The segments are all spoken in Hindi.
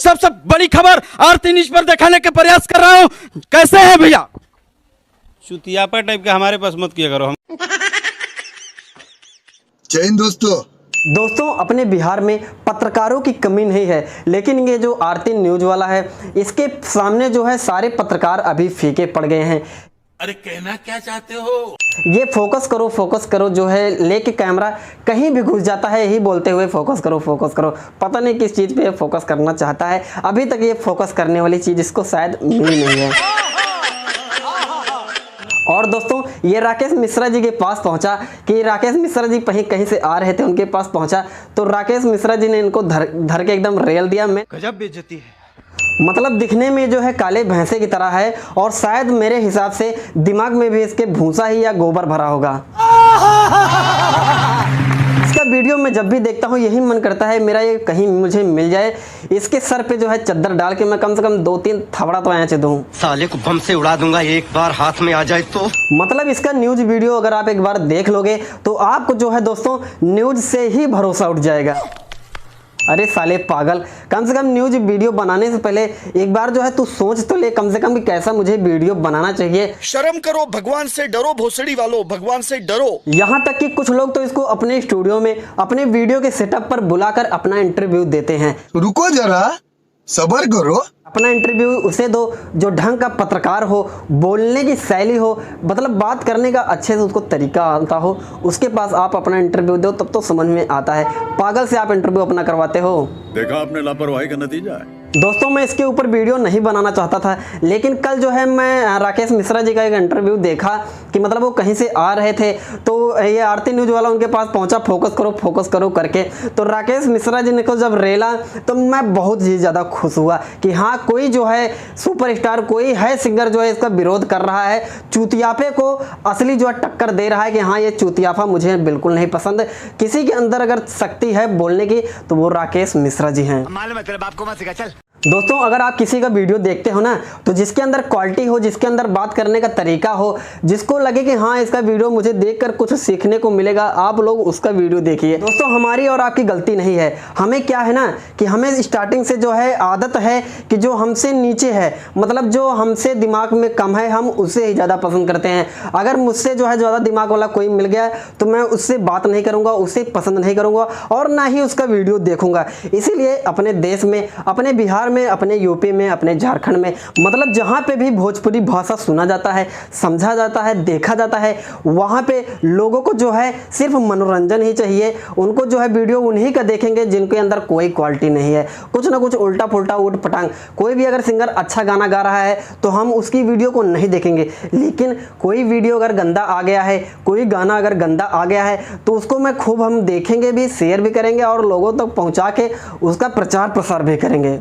सबसे बड़ी खबर आरती न्यूज पर दिखाने का प्रयास कर रहा हूँ। कैसे हैं भैया? चुतियापा टाइप का हमारे पास मत किया करो। हम जय हिंद दोस्तों अपने बिहार में पत्रकारों की कमी नहीं है, लेकिन ये जो आरती न्यूज वाला है इसके सामने जो है सारे पत्रकार अभी फीके पड़ गए हैं। अरे कहना क्या चाहते हो? ये फोकस करो जो है लेके कैमरा कहीं भी घुस जाता है, यही बोलते हुए फोकस करो। पता नहीं किस चीज़ पे फोकस करना चाहता है। अभी तक ये फोकस करने वाली चीज़ इसको शायद मिली नहीं है। और दोस्तों ये राकेश मिश्रा जी के पास पहुंचा कि राकेश मिश्रा जी कहीं से आ रहे थे, उनके पास पहुंचा तो राकेश मिश्रा जी ने इनको धर के एकदम रेल दिया। मैं गजब बेइज्जती है। मतलब दिखने में जो है काले भैंसे की तरह है और शायद मेरे हिसाब से दिमाग में भी इसके भूसा ही या गोबर भरा होगा। इसका वीडियो मैं जब भी देखता हूँ यही मन करता है मेरा ये कहीं मुझे मिल जाए, इसके सर पे जो है चद्दर डाल के मैं कम से कम 2-3 थपड़ा तो ऐसे दूं। साले को बम से उड़ा दूंगा एक बार हाथ में आ जाए तो। मतलब इसका न्यूज वीडियो अगर आप एक बार देख लोगे तो आपको जो है दोस्तों न्यूज से ही भरोसा उठ जाएगा। अरे साले पागल, कम से कम न्यूज वीडियो बनाने से पहले एक बार जो है तू सोच तो ले कम से कम कि कैसा मुझे वीडियो बनाना चाहिए। शर्म करो, भगवान से डरो, भोसड़ी वालों, भगवान से डरो। यहाँ तक कि कुछ लोग तो इसको अपने स्टूडियो में अपने वीडियो के सेटअप पर बुलाकर अपना इंटरव्यू देते हैं। रुको जरा, सबर करो। अपना इंटरव्यू उसे दो जो ढंग का पत्रकार हो, बोलने की शैली हो, मतलब बात करने का अच्छे से उसको तरीका आता हो, उसके पास आप अपना इंटरव्यू दो तब तो समझ में आता है। पागल से आप इंटरव्यू अपना करवाते हो। देखा आपने लापरवाही का नतीजा है। दोस्तों मैं इसके ऊपर वीडियो नहीं बनाना चाहता था, लेकिन कल जो है मैं राकेश मिश्रा जी का एक इंटरव्यू देखा कि मतलब वो कहीं से आ रहे थे तो ये आरती न्यूज वाला उनके पास पहुंचा फोकस करो करके। तो राकेश मिश्रा जी ने को जब रेला तो मैं बहुत ही ज़्यादा खुश हुआ कि हाँ कोई जो है सुपरस्टार, कोई है सिंगर जो है इसका विरोध कर रहा है, चूतियापे को असली जो है टक्कर दे रहा है कि हाँ ये चूतियापा मुझे बिल्कुल नहीं पसंद। किसी के अंदर अगर शक्ति है बोलने की तो वो राकेश मिश्रा जी हैं। मालूम है तेरे बाप को मत सिखा, चल। दोस्तों अगर आप किसी का वीडियो देखते हो ना तो जिसके अंदर क्वालिटी हो, जिसके अंदर बात करने का तरीका हो, जिसको लगे कि हाँ इसका वीडियो मुझे देखकर कुछ सीखने को मिलेगा, आप लोग उसका वीडियो देखिए। दोस्तों हमारी और आपकी गलती नहीं है, हमें क्या है ना कि हमें स्टार्टिंग से जो है आदत है कि जो हमसे नीचे है, मतलब जो हमसे दिमाग में कम है, हम उससे ही ज़्यादा पसंद करते हैं। अगर मुझसे जो है ज़्यादा दिमाग वाला कोई मिल गया तो मैं उससे बात नहीं करूँगा, उससे पसंद नहीं करूँगा और ना ही उसका वीडियो देखूँगा। इसीलिए अपने देश में, अपने बिहार में, अपने यूपी में, अपने झारखंड में, मतलब जहाँ पे भी भोजपुरी भाषा सुना जाता है, समझा जाता है, देखा जाता है, वहाँ पे लोगों को जो है सिर्फ मनोरंजन ही चाहिए। उनको जो है वीडियो उन्हीं का देखेंगे जिनके अंदर कोई क्वालिटी नहीं है, कुछ ना कुछ उल्टा पुल्टा उठ पटांग। कोई भी अगर सिंगर अच्छा गाना गा रहा है तो हम उसकी वीडियो को नहीं देखेंगे, लेकिन कोई वीडियो अगर गंदा आ गया है, कोई गाना अगर गंदा आ गया है तो उसको मैं खूब हम देखेंगे भी, शेयर भी करेंगे और लोगों तक पहुँचा के उसका प्रचार प्रसार भी करेंगे।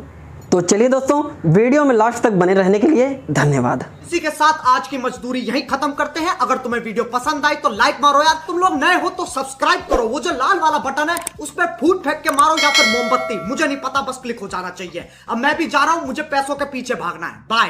तो चलिए दोस्तों वीडियो में लास्ट तक बने रहने के लिए धन्यवाद। इसी के साथ आज की मजदूरी यहीं खत्म करते हैं। अगर तुम्हें वीडियो पसंद आई तो लाइक मारो यार, तुम लोग नए हो तो सब्सक्राइब करो, वो जो लाल वाला बटन है उस पर फूट फेंक के मारो या फिर मोमबत्ती, मुझे नहीं पता, बस क्लिक हो जाना चाहिए। अब मैं भी जा रहा हूं, मुझे पैसों के पीछे भागना है। बाय।